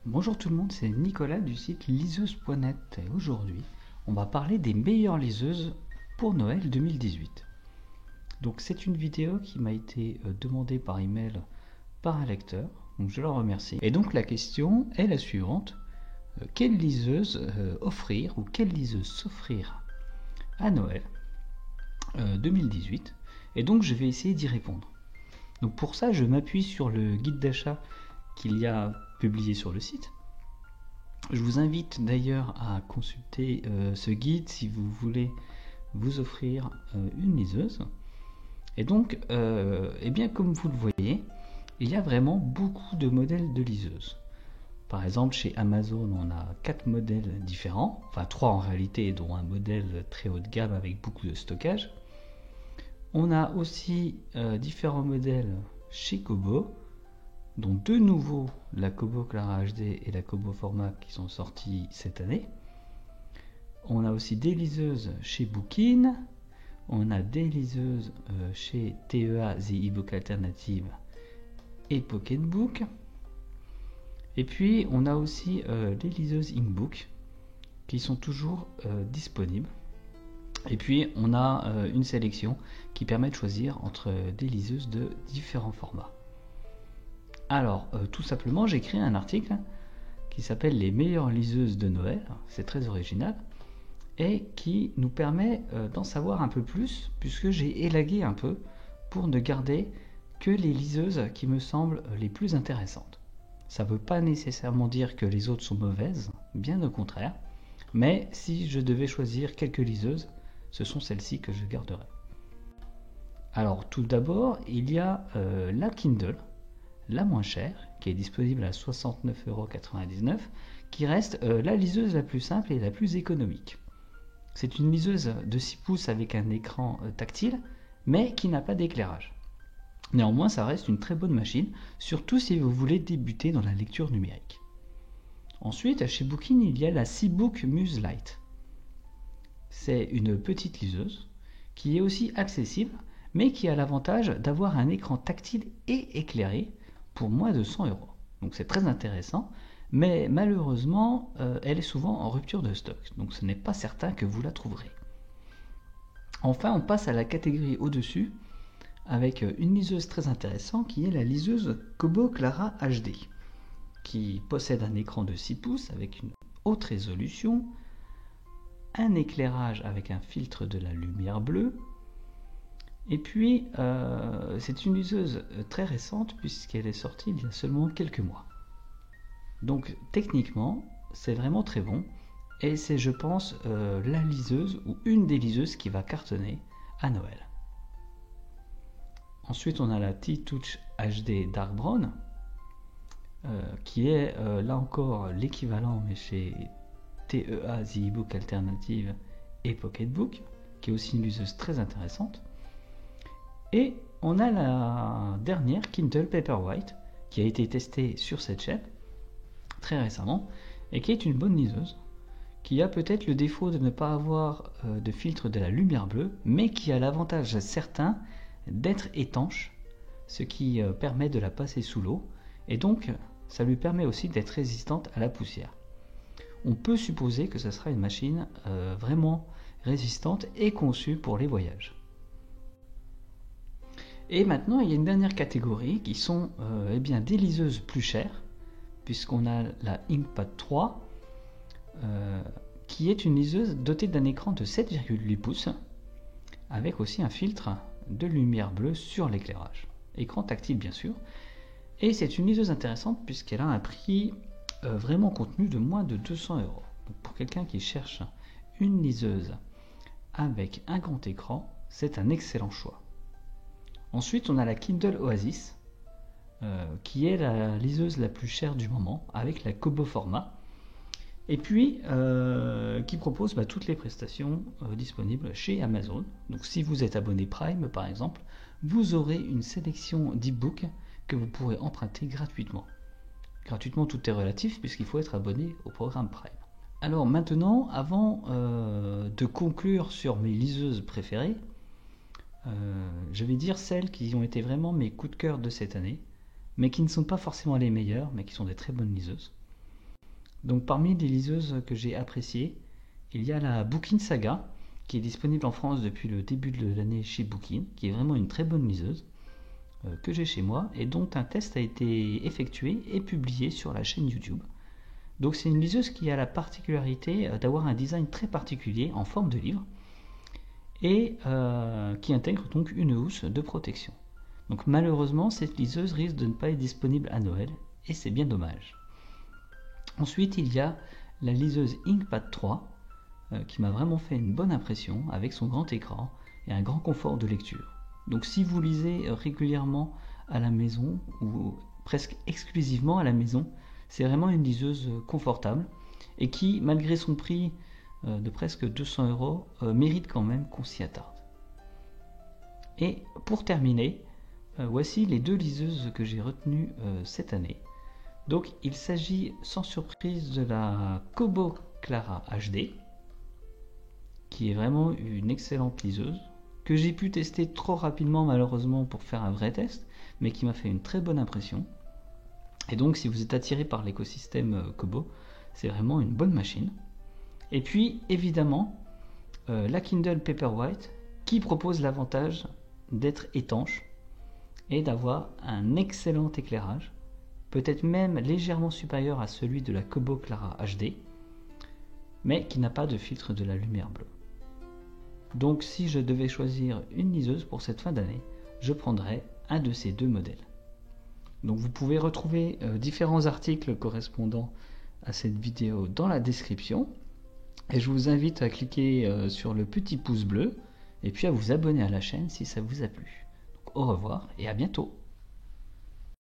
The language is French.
Bonjour tout le monde, c'est Nicolas du site liseuse.net et aujourd'hui on va parler des meilleures liseuses pour Noël 2018. Donc c'est une vidéo qui m'a été demandée par email par un lecteur, donc je le remercie. Et donc la question est la suivante, quelle liseuse offrir ou quelle liseuse s'offrir à Noël 2018? Et donc je vais essayer d'y répondre. Donc pour ça je m'appuie sur le guide d'achat qu'il y a publié sur le site. Je vous invite d'ailleurs à consulter ce guide si vous voulez vous offrir une liseuse. Et donc, eh bien, comme vous le voyez, il y a vraiment beaucoup de modèles de liseuses. Par exemple, chez Amazon, on a 4 modèles différents, enfin 3 en réalité, dont un modèle très haut de gamme avec beaucoup de stockage. On a aussi différents modèles chez Kobo, dont deux nouveaux, la Kobo Clara HD et la Kobo Format, qui sont sortis cette année. On a aussi des liseuses chez Bookin, on a des liseuses chez TEA The eBook Alternative et Pocketbook. Et puis on a aussi les liseuses Inkbook qui sont toujours disponibles. Et puis on a une sélection qui permet de choisir entre des liseuses de différents formats. Alors, tout simplement, j'ai créé un article qui s'appelle Les meilleures liseuses de Noël, c'est très original, et qui nous permet d'en savoir un peu plus, puisque j'ai élagué un peu pour ne garder que les liseuses qui me semblent les plus intéressantes. Ça ne veut pas nécessairement dire que les autres sont mauvaises, bien au contraire, mais si je devais choisir quelques liseuses, ce sont celles-ci que je garderai. Alors, tout d'abord, il y a la Kindle, la moins chère, qui est disponible à 69,99 €, qui reste la liseuse la plus simple et la plus économique. C'est une liseuse de 6 pouces avec un écran tactile, mais qui n'a pas d'éclairage. Néanmoins, ça reste une très bonne machine, surtout si vous voulez débuter dans la lecture numérique. Ensuite, chez Bookin, il y a la Seabook Muse Lite. C'est une petite liseuse qui est aussi accessible, mais qui a l'avantage d'avoir un écran tactile et éclairé pour moins de 100 €. Donc c'est très intéressant, mais malheureusement, elle est souvent en rupture de stock, donc ce n'est pas certain que vous la trouverez. Enfin, on passe à la catégorie au-dessus, avec une liseuse très intéressante qui est la liseuse Kobo Clara HD, qui possède un écran de 6 pouces avec une haute résolution, un éclairage avec un filtre de la lumière bleue. Et puis, c'est une liseuse très récente puisqu'elle est sortie il y a seulement quelques mois. Donc techniquement, c'est vraiment très bon et c'est, je pense, la liseuse ou une des liseuses qui va cartonner à Noël. Ensuite, on a la T-Touch HD Dark Brown qui est là encore l'équivalent mais chez TEA The eBook Alternative et Pocketbook, qui est aussi une liseuse très intéressante. Et on a la dernière Kindle Paperwhite qui a été testée sur cette chaîne très récemment et qui est une bonne liseuse qui a peut-être le défaut de ne pas avoir de filtre de la lumière bleue, mais qui a l'avantage certain d'être étanche, ce qui permet de la passer sous l'eau et donc ça lui permet aussi d'être résistante à la poussière. On peut supposer que ce sera une machine vraiment résistante et conçue pour les voyages. Et maintenant, il y a une dernière catégorie qui sont eh bien, des liseuses plus chères, puisqu'on a la Inkpad 3, qui est une liseuse dotée d'un écran de 7,8 pouces, avec aussi un filtre de lumière bleue sur l'éclairage. Écran tactile bien sûr. Et c'est une liseuse intéressante puisqu'elle a un prix vraiment contenu de moins de 200 €. Donc pour quelqu'un qui cherche une liseuse avec un grand écran, c'est un excellent choix. Ensuite, on a la Kindle Oasis, qui est la liseuse la plus chère du moment, avec la Kobo Format, et puis qui propose toutes les prestations disponibles chez Amazon. Donc si vous êtes abonné Prime, par exemple, vous aurez une sélection d'e-books que vous pourrez emprunter gratuitement. Gratuitement, tout est relatif, puisqu'il faut être abonné au programme Prime. Alors maintenant, avant de conclure sur mes liseuses préférées, je vais dire celles qui ont été vraiment mes coups de cœur de cette année, mais qui ne sont pas forcément les meilleures, mais qui sont des très bonnes liseuses. Donc parmi les liseuses que j'ai appréciées, il y a la Bookin Saga, qui est disponible en France depuis le début de l'année chez Bookin, qui est vraiment une très bonne liseuse que j'ai chez moi et dont un test a été effectué et publié sur la chaîne YouTube. Donc c'est une liseuse qui a la particularité d'avoir un design très particulier en forme de livre et qui intègre donc une housse de protection. Donc malheureusement cette liseuse risque de ne pas être disponible à Noël et c'est bien dommage. Ensuite il y a la liseuse Inkpad 3 qui m'a vraiment fait une bonne impression avec son grand écran et un grand confort de lecture. Donc si vous lisez régulièrement à la maison ou presque exclusivement à la maison, c'est vraiment une liseuse confortable et qui, malgré son prix de presque 200 €, mérite quand même qu'on s'y attarde. Et pour terminer, voici les deux liseuses que j'ai retenues cette année. Donc il s'agit sans surprise de la Kobo Clara HD, qui est vraiment une excellente liseuse, que j'ai pu tester trop rapidement malheureusement pour faire un vrai test, mais qui m'a fait une très bonne impression. Et donc si vous êtes attiré par l'écosystème Kobo, c'est vraiment une bonne machine. Et puis évidemment la Kindle Paperwhite, qui propose l'avantage d'être étanche et d'avoir un excellent éclairage, peut-être même légèrement supérieur à celui de la Kobo Clara HD, mais qui n'a pas de filtre de la lumière bleue. Donc si je devais choisir une liseuse pour cette fin d'année, je prendrais un de ces deux modèles. Donc vous pouvez retrouver différents articles correspondant à cette vidéo dans la description. Et je vous invite à cliquer sur le petit pouce bleu et puis à vous abonner à la chaîne si ça vous a plu. Donc, au revoir et à bientôt.